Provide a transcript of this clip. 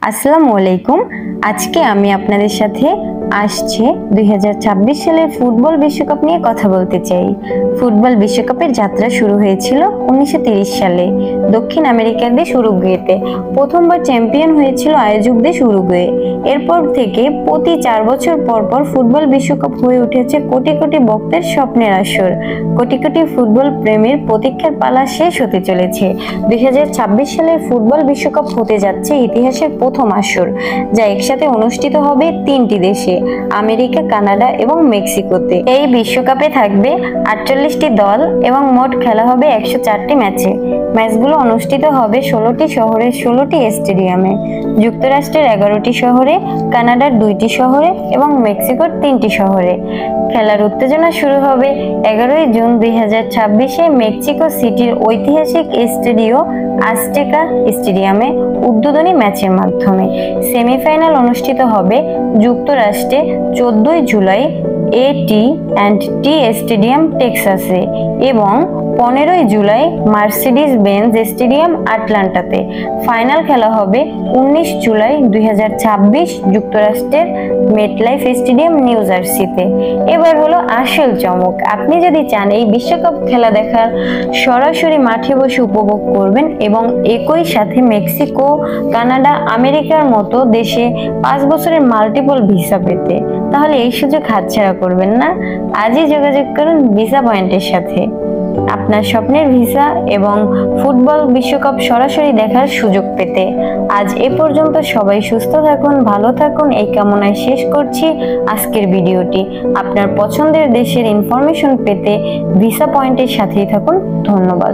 আসসালামু আলাইকুম। আজকে আমি আপনাদের সাথে আসছে 2026 সালের ফুটবল বিশ্বকাপ নিয়ে কথা বলতে চাই। ফুটবল বিশ্বকাপের যাত্রা শুরু হয়েছিল 1930 সালে দক্ষিণ আমেরিকার দেশ উরুগুয়েতে। প্রথমবার চ্যাম্পিয়ন হয়েছিল আয়োজক দেশ উরুগুয়ে। এরপর থেকে প্রতি 4 বছর পর পর ফুটবল বিশ্বকাপ হয়ে উঠেছে কোটি কোটি ভক্তের স্বপ্নের আসর। কোটি কোটি ফুটবল প্রেমীর প্রতীক্ষার পালা শেষ হতে চলেছে। 2026 সালের ফুটবল বিশ্বকাপ হতে যাচ্ছে ইতিহাসের প্রথম আসর, যা একসাথে অনুষ্ঠিত হবে 3টি দেশে, আমেরিকা, কানাডা এবং মেক্সিকোতে। এই বিশ্বকাপে থাকবে 48টি দল এবং মোট খেলা হবে 104টি ম্যাচে। ম্যাচগুলো অনুষ্ঠিত হবে 16টি শহরে 16টি স্টেডিয়ামে। যুক্তরাষ্ট্রের 11টি শহরে, কানাডার 2টি শহরে এবং মেক্সিকোর 3টি শহরে। খেলার উত্তেজনা শুরু হবে 11ই জুন 2026-এ মেক্সিকো সিটির ঐতিহাসিক স্টেডিও আজটেকা স্টেডিয়ামে উদ্বোধনী ম্যাচের মাধ্যমে। সেমিফাইনাল অনুষ্ঠিত হবে যুক্তরাষ্ট্রে 14ই জুলাই AT&T স্টেডিয়াম টেক্সাসে এবং 15ই জুলাই মার্সিডিজ বেঞ্জ স্টেডিয়াম আটলান্টাতে। ফাইনাল খেলা হবে 19 জুলাই 2026 যুক্তরাষ্ট্রের মেটলাইফ স্টেডিয়াম নিউ জার্সিতে। এবার হলো আসল চমক। আপনি যদি চান এই বিশ্বকাপ খেলা দেখার সরাসরি মাঠে বসে উপভোগ করবেন এবং একই সাথে মেক্সিকো, কানাডা, আমেরিকার মতো দেশে 5 বছরের মাল্টিপল ভিসা পেতে, তাহলে এই সুযোগ হাতছাড়া করবেন না। আজই যোগাযোগ করুন ভিসা পয়েন্টের সাথে আপনার স্বপ্নের ভিসা এবং ফুটবল বিশ্বকাপ সরাসরি দেখার সুযোগ পেতে। আজ এ পর্যন্ত। সবাই সুস্থ থাকুন, ভালো থাকুন, এই কামনায় শেষ করছি আজকের ভিডিওটি। আপনার পছন্দের দেশের ইনফরমেশন পেতে ভিসা পয়েন্টের সাথেই থাকুন। ধন্যবাদ।